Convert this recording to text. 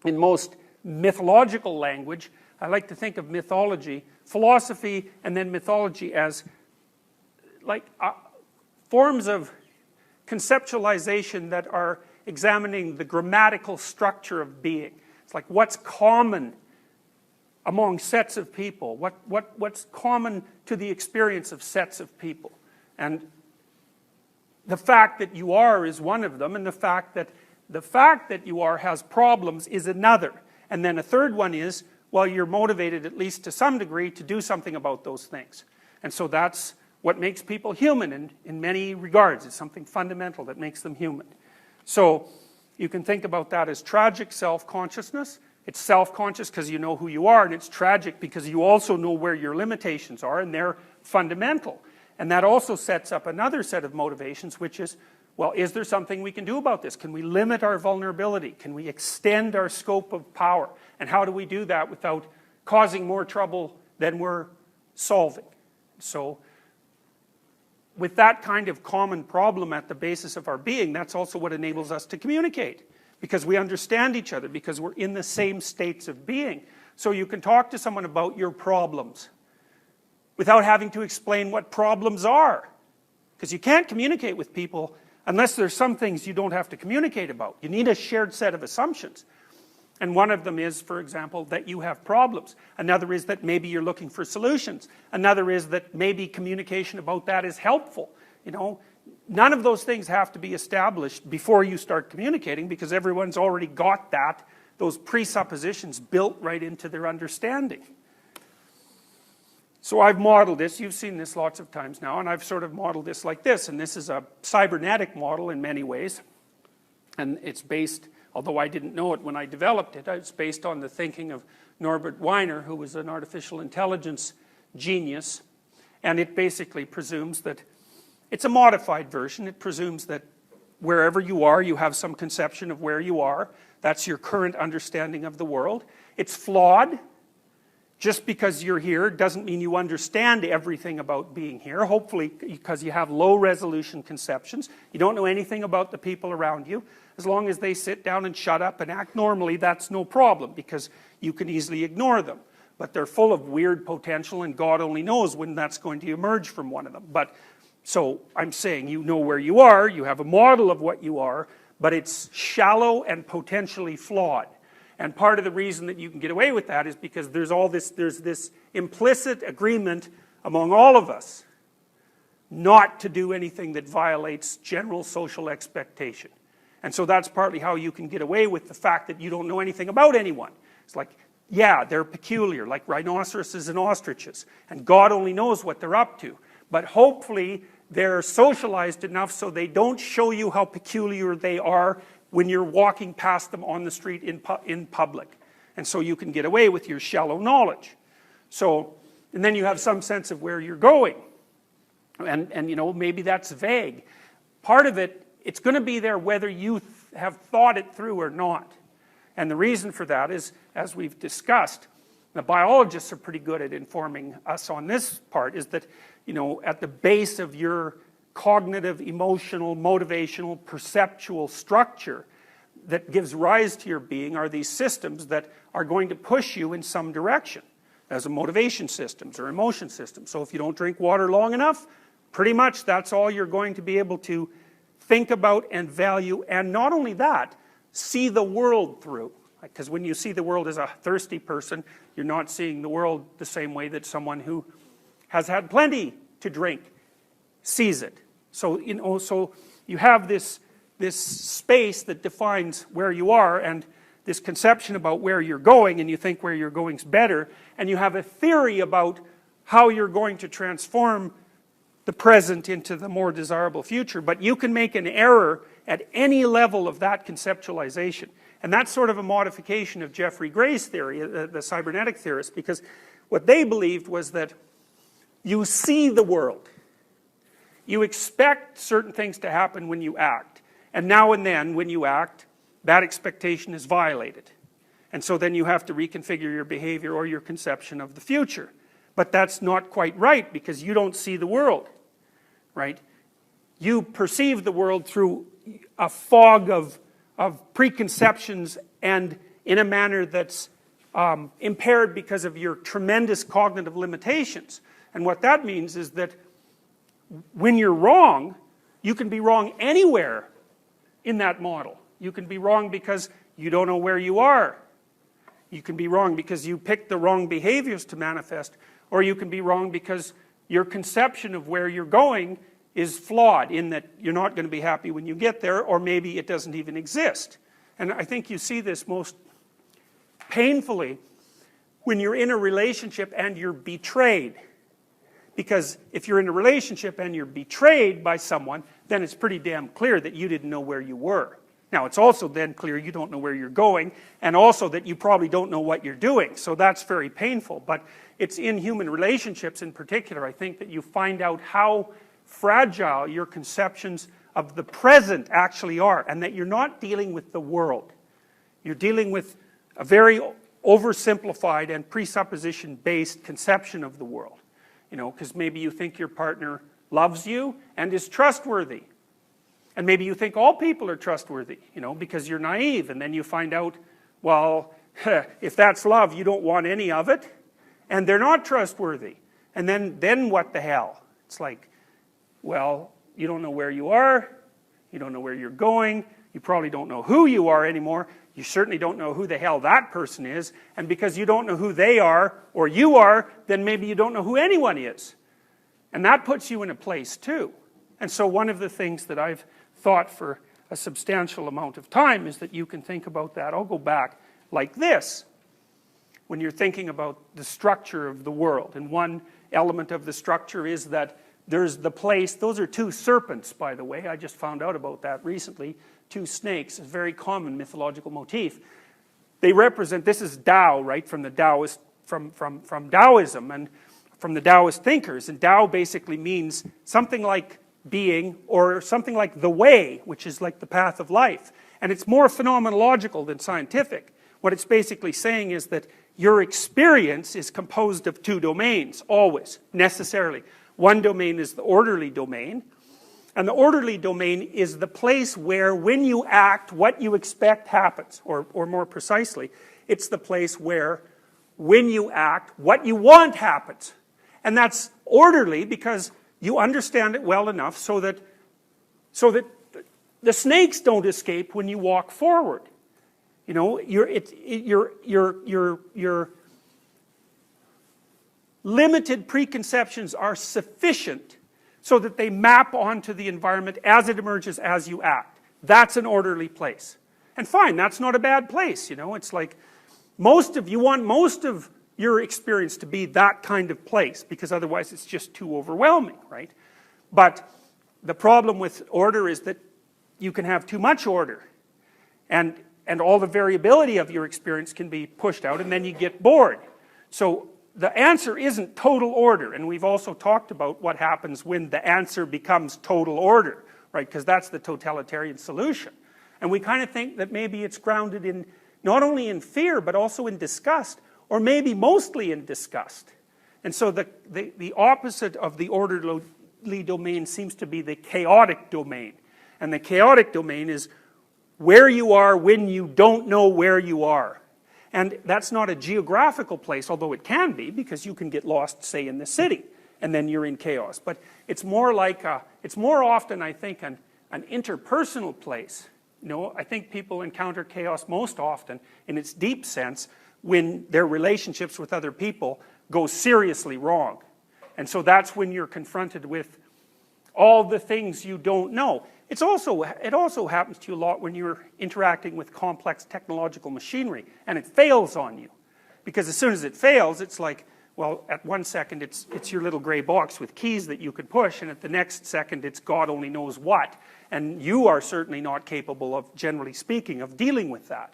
in most mythological language, I like to think of mythology, philosophy and then mythology as like forms of conceptualization that are examining the grammatical structure of being. It's like what's common among sets of people, what's common to the experience of sets of people. And the fact that you are is one of them, and the fact that you are has problems is another. And then a third one is, well, you're motivated at least to some degree to do something about those things. And so that's what makes people human in many regards. It's something fundamental that makes them human. So you can think about that as tragic self-consciousness. It's self-conscious because you know who you are, and it's tragic because you also know where your limitations are, and they're fundamental. And that also sets up another set of motivations, which is, well, is there something we can do about this? Can we limit our vulnerability? Can we extend our scope of power? And how do we do that without causing more trouble than we're solving? So, with that kind of common problem at the basis of our being, that's also what enables us to communicate. Because we understand each other, because we're in the same states of being. So you can talk to someone about your problems without having to explain what problems are. Because you can't communicate with people unless there's some things you don't have to communicate about. You need a shared set of assumptions. And one of them is, for example, that you have problems. Another is that maybe you're looking for solutions. Another is that maybe communication about that is helpful. You know, none of those things have to be established before you start communicating, because everyone's already got that, those presuppositions built right into their understanding. So I've modeled this, you've seen this lots of times now, and I've sort of modeled this like this, and this is a cybernetic model in many ways. And it's based, although I didn't know it when I developed it, it's based on the thinking of Norbert Wiener, who was an artificial intelligence genius. And it basically presumes that, it's a modified version, it presumes that wherever you are, you have some conception of where you are. That's your current understanding of the world. It's flawed. Just because you're here doesn't mean you understand everything about being here, hopefully because you have low resolution conceptions. You don't know anything about the people around you. As long as they sit down and shut up and act normally, that's no problem, because you can easily ignore them. But they're full of weird potential, and God only knows when that's going to emerge from one of them. But so I'm saying you know where you are, you have a model of what you are, but it's shallow and potentially flawed. And part of the reason that you can get away with that is because there's this implicit agreement among all of us not to do anything that violates general social expectation. And so that's partly how you can get away with the fact that you don't know anything about anyone. It's like, yeah, they're peculiar, like rhinoceroses and ostriches, and God only knows what they're up to. But hopefully they're socialized enough so they don't show you how peculiar they are when you're walking past them on the street in public. And so you can get away with your shallow knowledge. So, and then you have some sense of where you're going. And you know, maybe that's vague. Part of it, it's going to be there whether you have thought it through or not. And the reason for that is, as we've discussed, the biologists are pretty good at informing us on this part, is that, you know, at the base of your cognitive, emotional, motivational, perceptual structure that gives rise to your being are these systems that are going to push you in some direction, as a motivation systems or emotion systems. So if you don't drink water long enough, pretty much that's all you're going to be able to think about and value, and not only that, see the world through. Because when you see the world as a thirsty person, you're not seeing the world the same way that someone who has had plenty to drink sees it. So, you know, so you have this space that defines where you are, and this conception about where you're going, and you think where you're going is better, and you have a theory about how you're going to transform the present into the more desirable future. But you can make an error at any level of that conceptualization. And that's sort of a modification of Jeffrey Gray's theory, the cybernetic theorist, because what they believed was that you see the world. You expect certain things to happen when you act. And now and then, when you act, that expectation is violated. And so then you have to reconfigure your behavior or your conception of the future. But that's not quite right, because you don't see the world, right? You perceive the world through a fog of preconceptions and in a manner that's impaired because of your tremendous cognitive limitations. And what that means is that when you're wrong, you can be wrong anywhere in that model. You can be wrong because you don't know where you are. You can be wrong because you picked the wrong behaviors to manifest, or you can be wrong because your conception of where you're going is flawed in that you're not going to be happy when you get there, or maybe it doesn't even exist. And I think you see this most painfully when you're in a relationship and you're betrayed. Because if you're in a relationship and you're betrayed by someone, then it's pretty damn clear that you didn't know where you were. Now, it's also then clear you don't know where you're going, and also that you probably don't know what you're doing. So that's very painful. But it's in human relationships in particular, I think, that you find out how fragile your conceptions of the present actually are, and that you're not dealing with the world. You're dealing with a very oversimplified and presupposition-based conception of the world. You know, because maybe you think your partner loves you and is trustworthy. And maybe you think all people are trustworthy, you know, because you're naive. And then you find out, well, if that's love, you don't want any of it. And they're not trustworthy. And then what the hell? It's like, well, you don't know where you are. You don't know where you're going. You probably don't know who you are anymore. You certainly don't know who the hell that person is. And because you don't know who they are, or you are, then maybe you don't know who anyone is. And that puts you in a place too. And so one of the things that I've thought for a substantial amount of time is that you can think about that. I'll go back like this. When you're thinking about the structure of the world. And one element of the structure is that there's the place, those are two serpents, by the way. I just found out about that recently. Two snakes, a very common mythological motif. They represent, this is Tao, right, from the Taoist, from Taoism and from the Taoist thinkers. And Tao basically means something like being, or something like the way, which is like the path of life. And it's more phenomenological than scientific. What it's basically saying is that your experience is composed of two domains, always, necessarily. One domain is the orderly domain, and the orderly domain is the place where, when you act, what you expect happens. Or more precisely, it's the place where, when you act, what you want happens. And that's orderly because you understand it well enough so that the snakes don't escape when you walk forward. You know, your limited preconceptions are sufficient so that they map onto the environment as it emerges as you act. That's an orderly place. And fine, that's not a bad place, you know. It's like you want most of your experience to be that kind of place, because otherwise it's just too overwhelming, right? But the problem with order is that you can have too much order. And all the variability of your experience can be pushed out, and then you get bored. So the answer isn't total order, and we've also talked about what happens when the answer becomes total order, right? Because that's the totalitarian solution. And we kind of think that maybe it's grounded in, not only in fear, but also in disgust, or maybe mostly in disgust. And so the opposite of the orderly domain seems to be the chaotic domain. And the chaotic domain is where you are when you don't know where you are. And that's not a geographical place, although it can be, because you can get lost, say, in the city, and then you're in chaos. But it's more like, it's more often, I think, an interpersonal place. You know, I think people encounter chaos most often, in its deep sense, when their relationships with other people go seriously wrong. And so that's when you're confronted with all the things you don't know. It also happens to you a lot when you're interacting with complex technological machinery, and it fails on you. Because as soon as it fails, it's like, well, at one second it's your little gray box with keys that you could push, and at the next second it's God only knows what. And you are certainly not capable of, generally speaking, of dealing with that.